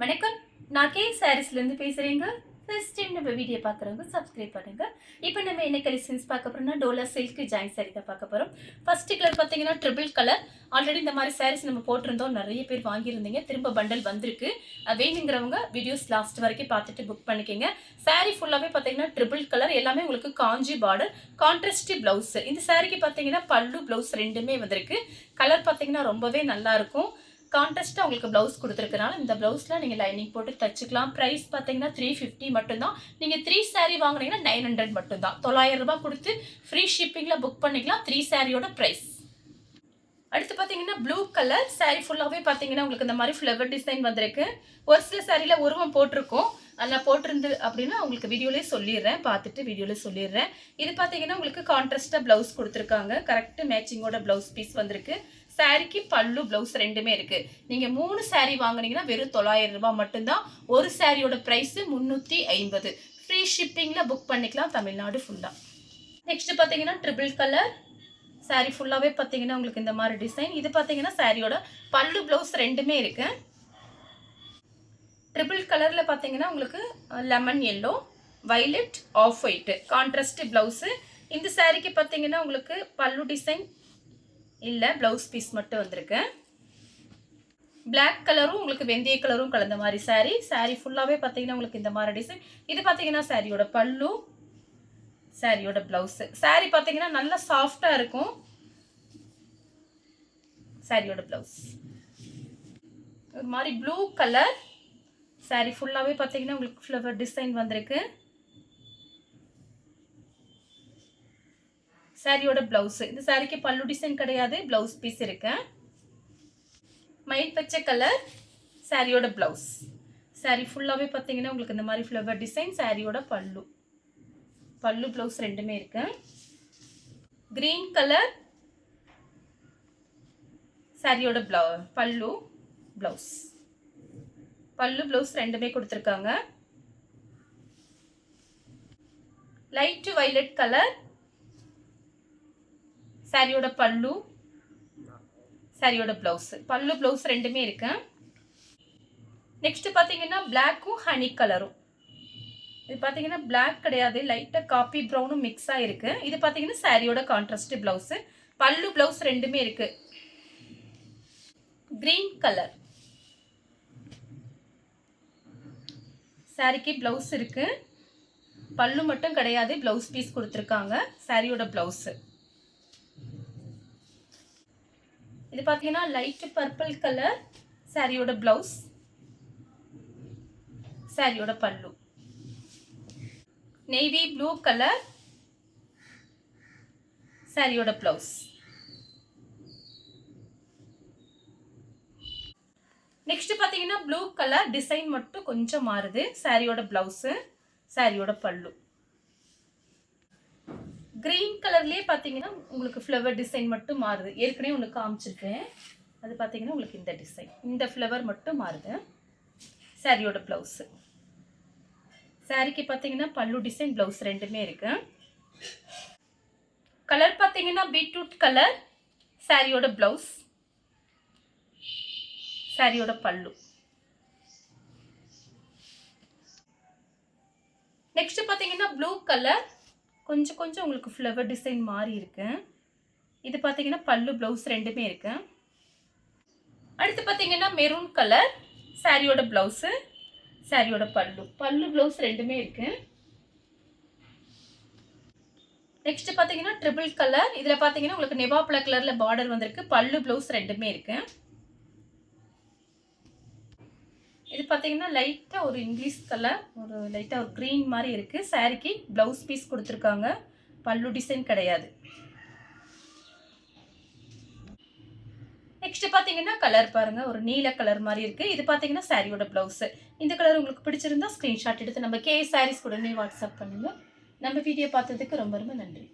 வணக்கம். நான் கே சாரீஸ்லேருந்து பேசுகிறேங்க. ஃபர்ஸ்ட் டைம் நம்ம வீடியோ பார்க்குறவங்க சப்ஸ்கிரைப் பண்ணுங்க. இப்போ நம்ம என்ன கலெக்ஷன்ஸ் பார்க்க போகிறோம்னா டோலா சில்க் ஜாயின் சாரீ தான் பார்க்க போகிறோம். ஃபர்ஸ்ட் கலர் பார்த்தீங்கன்னா ட்ரிபிள் கலர். ஆல்ரெடி இந்த மாதிரி சாரீஸ் நம்ம போட்டிருந்தோம், நிறைய பேர் வாங்கியிருந்தீங்க. திரும்ப பண்டல் வந்திருக்கு. வேணுங்கிறவங்க வீடியோஸ் லாஸ்ட் வரைக்கும் பார்த்துட்டு புக் பண்ணிக்கோங்க. சாரீ ஃபுல்லாகவே பார்த்தீங்கன்னா ட்ரிபிள் கலர், எல்லாமே உங்களுக்கு காஞ்சி பார்டர், கான்ட்ராஸ்ட் ப்ளவுஸ். இந்த சாரீக்கு பார்த்தீங்கன்னா பல்லு ப்ளவுஸ் ரெண்டுமே வந்திருக்கு. கலர் பார்த்தீங்கன்னா ரொம்பவே நல்லா இருக்கும். கான்ட்ராஸ்ட்டாக உங்களுக்கு ப்ளவுஸ் கொடுத்துருக்கனால இந்த ப்ளவுஸில் நீங்கள் லைனிங் போட்டு தச்சுக்கலாம். ப்ரைஸ் பார்த்தீங்கன்னா 350 மட்டும்தான். நீங்கள் 3 சாரீ வாங்கினீங்கன்னா 900 மட்டும்தான். 900 ரூபாய் கொடுத்து ஃப்ரீ ஷிப்பிங்கில் புக் பண்ணிக்கலாம். 3 சாரியோட ப்ரைஸ். அடுத்து பார்த்தீங்கன்னா ப்ளூ கலர் சாரீ ஃபுல்லாகவே பார்த்தீங்கன்னா உங்களுக்கு இந்த மாதிரி ஃப்ளவர் டிசைன் வந்திருக்கு. ஒரு சில சாரியில் உருவம் போட்டிருக்கோம், அதில் போட்டிருந்து அப்படின்னா உங்களுக்கு வீடியோலேயே சொல்லிடுறேன், பார்த்துட்டு வீடியோலேயே சொல்லிடுறேன். இது பார்த்தீங்கன்னா உங்களுக்கு கான்ட்ராஸ்ட்டாக ப்ளவுஸ் கொடுத்துருக்காங்க. கரெக்டு மேட்சிங்கோட ப்ளவுஸ் பீஸ் வந்திருக்கு. சாரிக்கு பல்லு ப்ளவுஸ் ரெண்டுமே இருக்கு. நீங்க 3 சாரீ வாங்குனீங்கன்னா வெறும் 900 ரூபாய் மட்டும்தான். ஒரு சாரியோட பிரைஸ் 350. ஃப்ரீ ஷிப்பிங்ல புக் பண்ணிக்கலாம் தமிழ்நாடு ஃபுல்லா. நெக்ஸ்ட் பாத்தீங்கன்னா ட்ரிபிள் கலர் சாரீ ஃபுல்லாவே பாத்தீங்கன்னா உங்களுக்கு இந்த மாதிரி டிசைன். இது பாத்தீங்கன்னா சாரியோட பல்லு ப்ளவுஸ் ரெண்டுமே இருக்கு. ட்ரிபிள் கலர்ல பாத்தீங்கன்னா உங்களுக்கு lemon yellow, violet, off white contrast blouse. இந்த சாரிக்கு பாத்தீங்கன்னா உங்களுக்கு பல்லு டிசைன் இல்லை, ப்ளவுஸ் பீஸ் மட்டும் வந்திருக்கு. பிளாக் கலரும் உங்களுக்கு வெந்தய கலரும் கலந்த மாதிரி சாரீ. சாரீ ஃபுல்லாகவே பார்த்தீங்கன்னா உங்களுக்கு இந்த மாதிரி டிசைன். இது பார்த்தீங்கன்னா சாரியோட பல்லு, சாரியோட ப்ளவுஸ். சாரீ பார்த்தீங்கன்னா நல்லா சாஃப்டாக இருக்கும். சாரியோட ப்ளவுஸ் ஒரு மாதிரி ப்ளூ கலர். சாரீ ஃபுல்லாகவே பார்த்தீங்கன்னா உங்களுக்கு ஃப்ளவர் டிசைன் வந்திருக்கு. சாரியோட பிளவுஸ். இந்த சாரிக்கு பல்லு டிசைன் கிடையாது, பிளவுஸ் பீஸ் இருக்கு. மயில் பச்சை கலர் சாரியோட பிளவுஸ். சாரி ஃபுல்லாகவே பார்த்தீங்கன்னா உங்களுக்கு இந்த மாதிரி ஃப்ளவர் டிசைன். சாரியோட பல்லு, பல்லு பிளவுஸ் ரெண்டுமே இருக்கு. கிரீன் கலர் சாரியோட பல்லு பிளவுஸ், பல்லு பிளவுஸ் ரெண்டுமே கொடுத்துருக்காங்க. லைட் வயலட் கலர் சாரியோட பல்லு, சாரியோட பிளவுஸ். பல்லு பிளவுஸ் ரெண்டுமே இருக்கு. நெக்ஸ்ட் பாத்தீங்கன்னா பிளாக்கும் ஹனி கலரும். இது பாத்தீங்கன்னா பிளாக் கிடையாது, லைட்டா காபி ப்ரௌனும் மிக்ஸ் ஆயிருக்கு. இது பாத்தீங்கன்னா சாரியோட கான்ட்ராஸ்ட் பிளவுஸ். பல்லு பிளவுஸ் ரெண்டுமே இருக்கு. கிரீன் கலர் சாரிக்கு பிளவுஸ் இருக்கு, பல்லு மட்டும் கிடையாது, பிளவுஸ் பீஸ் கொடுத்துருக்காங்க. சாரியோட பிளவுஸ். இது பார்த்தீங்கன்னா லைட் பர்பிள் கலர் சாரியோட பிளவுஸ், சாரியோட பல்லு. நேவி ப்ளூ கலர் சாரியோட பிளவுஸ். நெக்ஸ்ட் பார்த்தீங்கன்னா ப்ளூ கலர் டிசைன் மட்டும் கொஞ்சம் மாறுது. சாரியோட பிளவுஸ், சாரியோட பல்லு. கிரீன் கலர்லேயே பார்த்தீங்கன்னா உங்களுக்கு ஃப்ளவர் டிசைன் மட்டும் மாறுது. ஏற்கனவே உங்களுக்கு காமிச்சிருக்கேன், அது பார்த்தீங்கன்னா உங்களுக்கு இந்த டிசைன், இந்த ஃப்ளவர் மட்டும் மாறுது. சாரியோட ப்ளவுஸு. சாரிக்கு பார்த்தீங்கன்னா பல்லு டிசைன், ப்ளவுஸ் ரெண்டுமே இருக்கு. கலர் பார்த்தீங்கன்னா பீட்ரூட் கலர் சாரியோட ப்ளவுஸ், சாரியோட பல்லு. நெக்ஸ்ட் பார்த்தீங்கன்னா ப்ளூ கலர், கொஞ்சம் கொஞ்சம் உங்களுக்கு ஃப்ளவர் டிசைன் மாறி இருக்கு. இது பார்த்தீங்கன்னா பல்லு ப்ளவுஸ் ரெண்டுமே இருக்கு. அடுத்து பார்த்தீங்கன்னா மெரூன் கலர் சாரியோட ப்ளவுஸு, சாரியோட பல்லு, பல்லு ப்ளவுஸ் ரெண்டுமே இருக்கு. நெக்ஸ்ட் பார்த்தீங்கன்னா ட்ரிபிள் கலர். இதில் பார்த்தீங்கன்னா உங்களுக்கு நெவாப்ளா கலரில் பார்டர் வந்திருக்கு. பல்லு ப்ளவுஸ் ரெண்டுமே இருக்கு. இது பார்த்தீங்கன்னா லைட்டாக ஒரு இங்கிலீஷ் கலர், ஒரு லைட்டாக ஒரு க்ரீன் மாதிரி இருக்குது. சாரிக்கு ப்ளவுஸ் பீஸ் கொடுத்துருக்காங்க, பல்லு டிசைன் கிடையாது. நெக்ஸ்ட் பார்த்தீங்கன்னா கலர் பாருங்க, ஒரு நீல கலர் மாதிரி இருக்குது. இது பார்த்தீங்கன்னா சாரியோட ப்ளவுஸ். இந்த கலர் உங்களுக்கு பிடிச்சிருந்தா ஸ்க்ரீன்ஷாட் எடுத்து நம்ம கே சாரீஸ் உடனே வாட்ஸ்அப் பண்ணுங்க. நம்ம வீடியோ பார்த்ததுக்கு ரொம்ப ரொம்ப நன்றி.